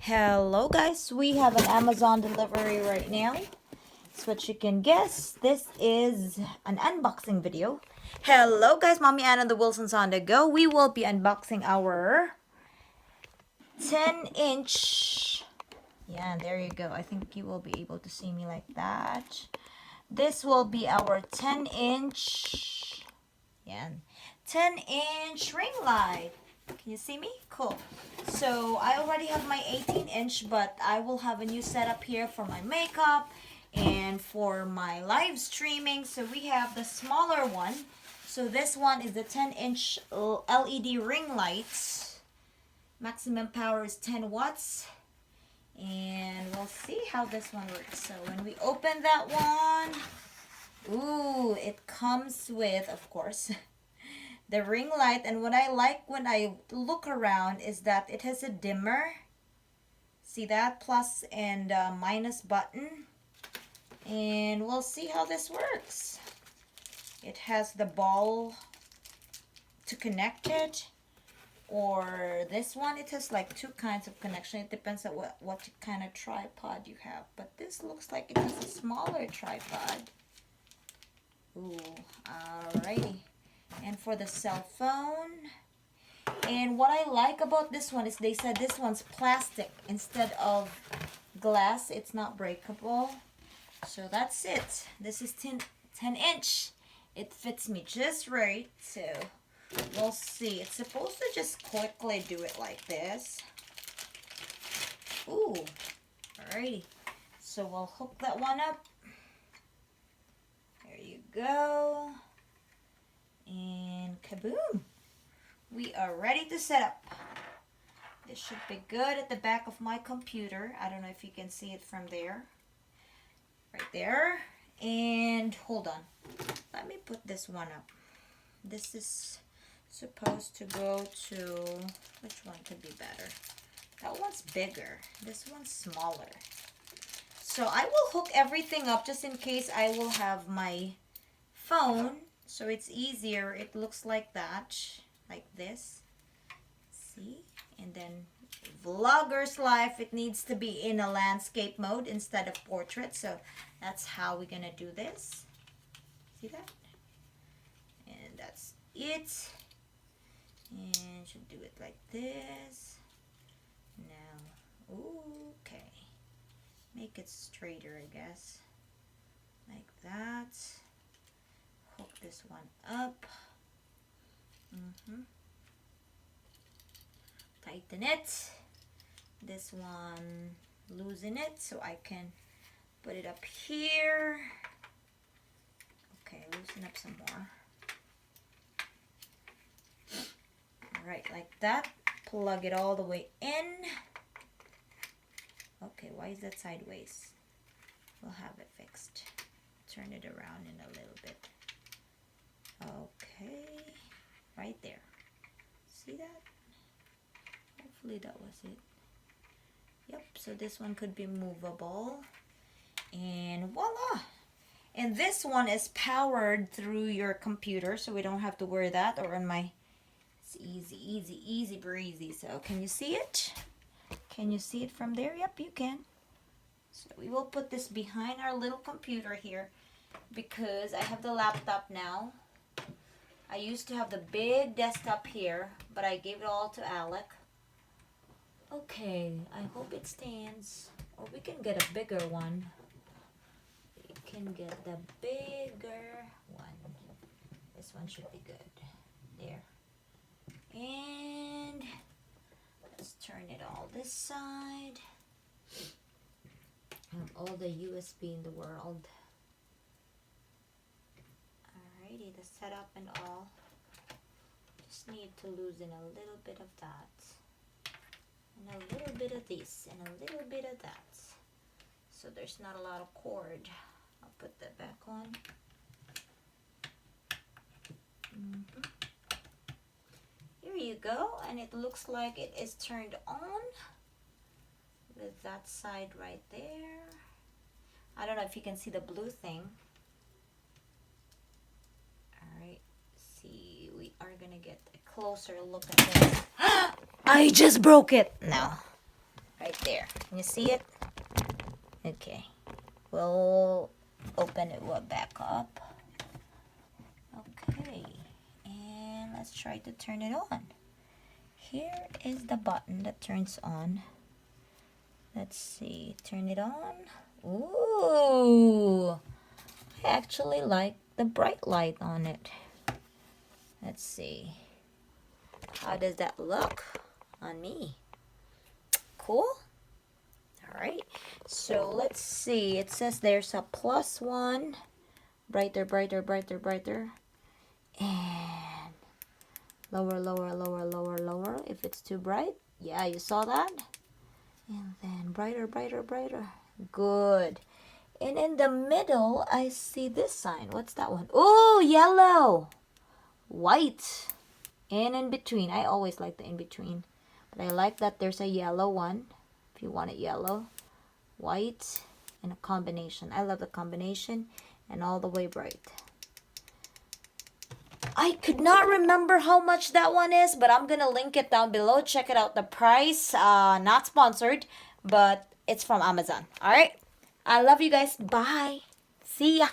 Hello guys, we have an Amazon delivery right now. That's what you can guess. This is an unboxing video. Hello guys, Mommy Ann and the Wilsons on the go. We will be unboxing our 10-inch. Yeah, there you go. I think you will be able to see me like that. This will be our 10-inch. Yeah, 10-inch ring light. Can you see me? Cool. So I already have my 18-inch, but I will have a new setup here for my makeup and for my live streaming. So we have the smaller one. So this one is the 10-inch LED ring light. Maximum power is 10 watts. And we'll see how this one works. So when we open that one, ooh, it comes with, of course, the ring light. And what I like when I look around is that it has a dimmer. See that? Plus and minus button. And we'll see how this works. It has the ball to connect it. Or this one, it has like two kinds of connection. It depends on what kind of tripod you have. But this looks like it has a smaller tripod. Ooh, alrighty. And for the cell phone. And what I like about this one is they said this one's plastic instead of glass. It's not breakable. So that's it. This is 10 inch. It fits me just right. So we'll see. It's supposed to just quickly do it like this. Ooh, alrighty. So we'll hook that one up. There you go. And kaboom. We are ready to set up. This should be good at the back of my computer. I don't know if you can see it from there. Right there. And hold on. Let me put this one up. This is supposed to go to, which one could be better? That one's bigger. This one's smaller. So I will hook everything up just in case I will have my phone. So it's easier. It looks like that. Like this. See? And then vlogger's life, it needs to be in a landscape mode instead of portrait. So that's how we're going to do this. See that? And that's it. And should do it like this. Now, okay. Make it straighter, I guess. Like that. Hook this one up. Tighten it. This one, loosen it so I can put it up here. Okay, loosen up some more. Alright, like that. Plug it all the way in. Okay, why is that sideways? We'll have it fixed. Turn it around in a little bit. Okay, right there. See that? Hopefully that was it. Yep, so this one could be movable. And voila! And this one is powered through your computer, so we don't have to worry that. Or on my, it's easy breezy. So can you see it? Can you see it from there? Yep, you can. So we will put this behind our little computer here because I have the laptop now. I used to have the big desktop here, but I gave it all to Alec. Okay, I hope it stands. Or we can get a bigger one. We can get the bigger one. This one should be good. There. And let's turn it all this side. I have all the USB in the world. Alrighty, the setup and all. Just need to loosen a little bit of that. And a little bit of this. And a little bit of that. So there's not a lot of cord. I'll put that back on. Here you go. And it looks like it is turned on. With that side right there. I don't know if you can see the blue thing. Alright, see, we are gonna get a closer look at this. I just broke it! No. Right there. Can you see it? Okay. We'll open it back up. Okay. And let's try to turn it on. Here is the button that turns on. Let's see. Turn it on. Ooh. I actually like the bright light on it. Let's see. How does that look on me? Cool. All right. So let's see. It says there's a +1. Brighter, brighter, brighter, brighter. And lower, lower, lower, lower, lower. If it's too bright. Yeah, you saw that? And then brighter, brighter, brighter. Good. And in the middle, I see this sign. What's that one? Oh, yellow. White. And in between. I always like the in between. But I like that there's a yellow one. If you want it yellow. White. And a combination. I love the combination. And all the way bright. I could not remember how much that one is, but I'm gonna link it down below. Check it out. The price, not sponsored, but it's from Amazon. All right. I love you guys. Bye. See ya.